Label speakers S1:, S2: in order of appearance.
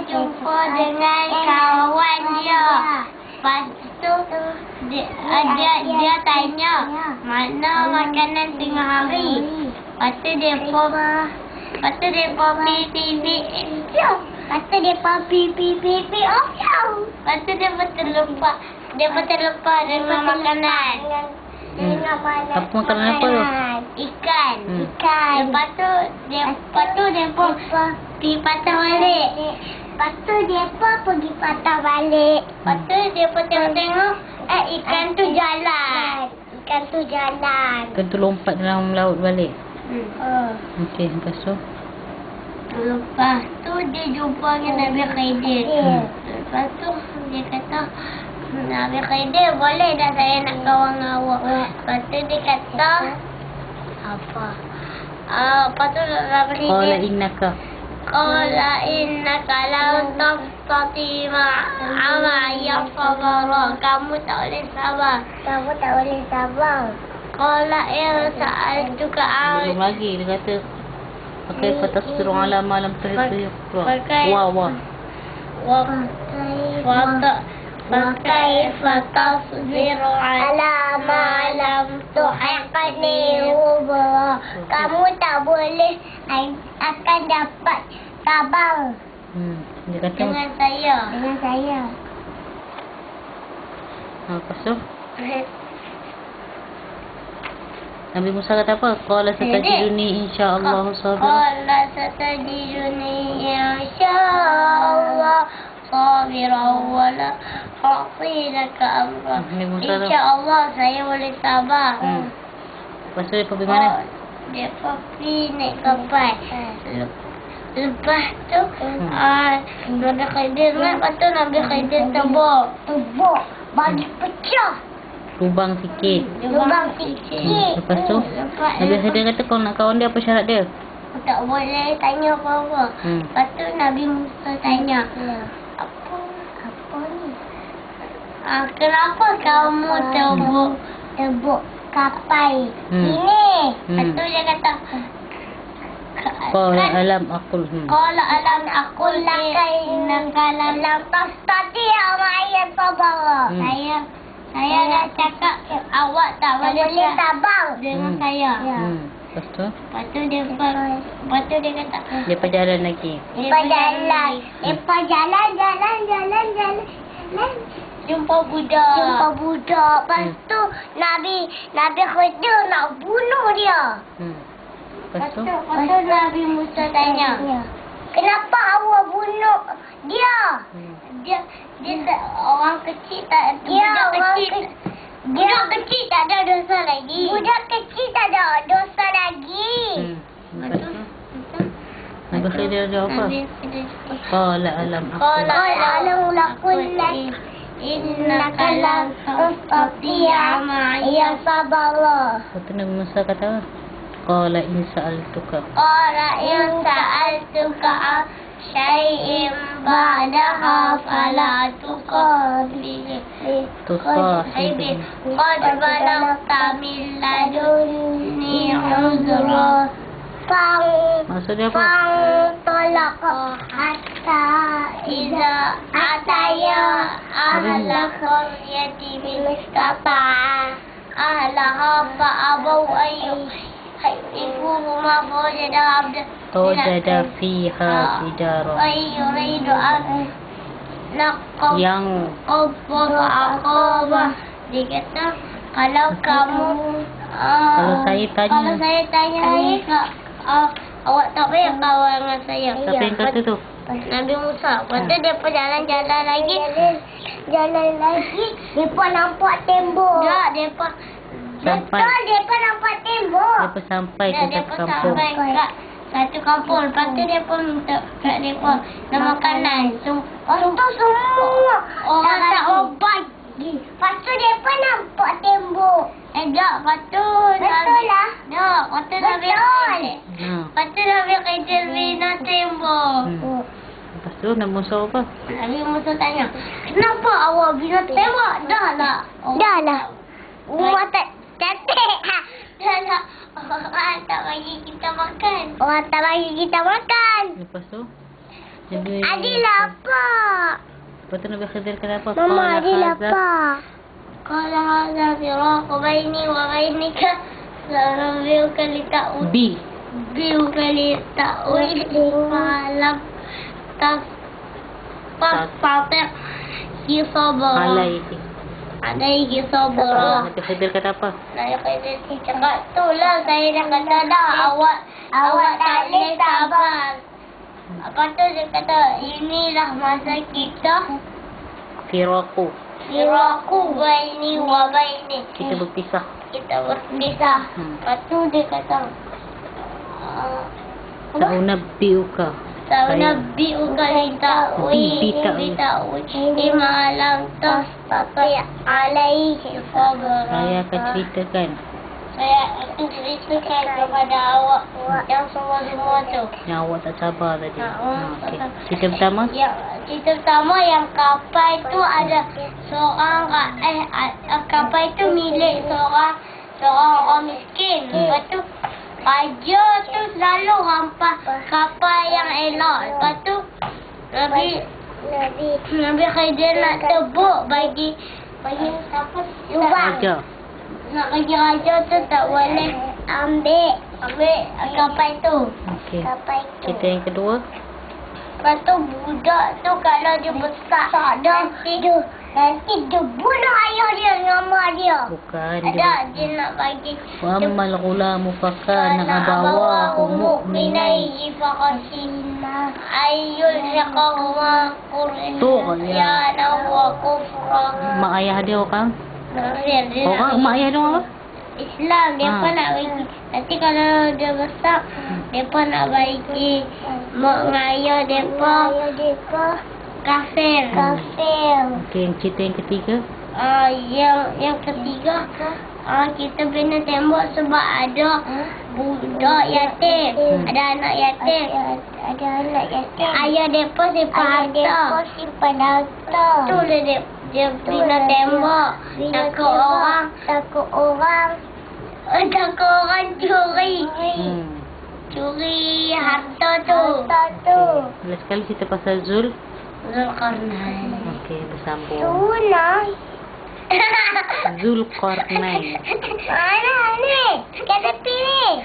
S1: jumpa dengan kawan dia. Lepas tu dia tanya mana makanan tengah hari. Lepas tu depa pipi off. Lepas tu depa terlupa dengan makanan.
S2: Apa makanan apa tu?
S1: Ikan. Lepas tu depa pergi patah balik. Lepas tu depa pergi patah balik. Lepas tu depa tengok ikan tu jalan. Ikan
S2: tu lompat dalam laut balik. Okey, lepas tu?
S1: Lepas tu dia jumpa dengan Nabi Khidir. Lepas tu dia kata, Nabi Khidir, boleh dah saya nak kawan dengan awak. Lepas tu dia kata apa? Lepas tu Nabi Khidir Qala innaka la tastati ma'a sabara. Kamu tak boleh sabar. Qala sa'altuka
S2: belum lagi dia kata pakai patah suruh alam terhadap
S1: فكيف تصبر على ما لم تحقني خبرا. Kamu tak boleh akan dapat sabar
S2: dia kata
S1: dengan saya.
S2: Lepas tu Nabi Musa kata apa? Qala satajiduni insyaallah sabira.
S1: Qala satajiduni insyaallah sabira wa la haqilaka amra. InsyaAllah saya boleh sabar.
S2: Lepas tu dia pergi mana?
S1: Dia pergi naik kapal. Lepas tu Nabi Khidir Nabi Khidir tebuk bagi pecah.
S2: Lubang sikit. Lepas tu Nabi Khidir kata kalau nak kawan dia apa syarat dia?
S1: Tak boleh tanya apa-apa. Lepas tu Nabi Musa tanya, apa ni? Kenapa kamu tebuk kapal ini? Lepas tu dia kata,
S2: Qala alam aqul laka
S1: innaka lam tastati'a ma'iya sabara. Saya dah cakap awak tak boleh sabar dengan saya.
S2: Lepas tu
S1: dia kata
S2: dia berjalan lagi.
S1: Jumpa budak. Lepas tu Nabi Khidir nak bunuh dia. Lepas tu Nabi Musa tanya, kenapa awak bunuh dia? Dia orang kecil tak budak kecil tak ada dosa lagi.
S2: Nabi Khidir jawab apa? Qala alam
S1: aqul innaka lam tastati'a ma'iya sabara.
S2: Lepas tu Nabi Musa kata Qala in sa'altuka
S1: syai'in ba'daha fala tuqatil tusahibin qad balagta min ladunni uzra.
S2: Maksudnya apa?
S1: Fantalaqa hatta iza ataya ahla qaryati istata'a ahlaha fa'abaw يحبهما
S2: فوجد فيها جدارا
S1: يريد أن
S2: yang
S1: Aqabah. Dia kata kalau saya tanya awak tak payah kawan dengan saya.
S2: Siapa yang kata tu?
S1: Nabi Musa. Lepas tu dia jalan lagi. Depa nampak tembok. Betul, depa nampak tembok.
S2: Depa sampai ke satu kampung.
S1: Satu kampung. Lepas tu depa minta kat depa nak makanan. Lepas tu semua orang tak bagi. Lepas tu depa nampak tembok. Lepas tu betul lah. Lepas tu Nabi Khidir bina tembok.
S2: Lepas tu Nabi Musa apa?
S1: Nabi Musa tanya, kenapa awak bina tembok? Dah lah. Rumah tak cantik. Dah lah. Orang tak bagi kita makan.
S2: Lepas tu?
S1: Adil apa?
S2: Lepas tu Nabi Khidir kata apa?
S1: Mama, adil
S2: Qala hadza-
S1: apa? Qala hadza firaqu baini wa bainika sanabbi'uka lita'ud
S2: Bi.
S1: biuka lita'ud falam tastati' sabra alaihi sabra.
S2: Nabi Khidir kata apa?
S1: Nabi Khidir cakap tu lah, saya dah kata dah, awak tak boleh sabar. Lepas tu dia kata, inilah masa kita
S2: Firaku.
S1: baini wa baini.
S2: Kita berpisah.
S1: Kita berpisah. Lepas tu dia kata,
S2: Sa'unabbi'uka.
S1: Sanabbi'uka bita'wili ma lam tastati' alaihi sabra.
S2: Saya akan ceritakan
S1: Saya akan ceritakan kepada awak yang semua-semua tu.
S2: yang awak tak sabar tadi. Okey. Cerita pertama.
S1: Ya, cerita pertama yang kapal tu ada seorang kapal tu milik seorang orang miskin. Lepas tu raja tu selalu hampas kapal yang elok. Lepas tu Nabi Khidir nak tebuk bagi siapa?
S2: Raja.
S1: Nak bagi raja tu tak boleh ambil kapal tu.
S2: Okey.
S1: Kapal tu.
S2: Cerita yang kedua.
S1: Lepas tu budak tu kalau dia besar nanti dia bunuh ayah dia dengan mak dia.
S2: Bukan.
S1: Dia nak bagi
S2: Wa ammal ghulamu fakana abawahu mu'minai.
S1: faqasina ayyul hiqahuma
S2: Ya.
S1: wa kufra.
S2: Mak ayah dia orang?
S1: Dia
S2: Orang mak ayah dia orang apa?
S1: Islam dia pun nak bagi. Nanti kalau dia besar, dia pun nak bagi mak ayah dia pun kafir.
S2: Okey, cerita yang ketiga.
S1: Yang ketiga, kita kena tembak sebab ada budak yatim, ada anak yatim. Ayah dia pun simpan harta. Tu lah dia kena tembak. Takut orang curi. Curi harta tu.
S2: Last sekali cerita pasal
S1: Zulkarnain.
S2: Okey, bersambung.
S1: Tuna.
S2: Zulkarnain.
S1: Mana ni? Kata pilih.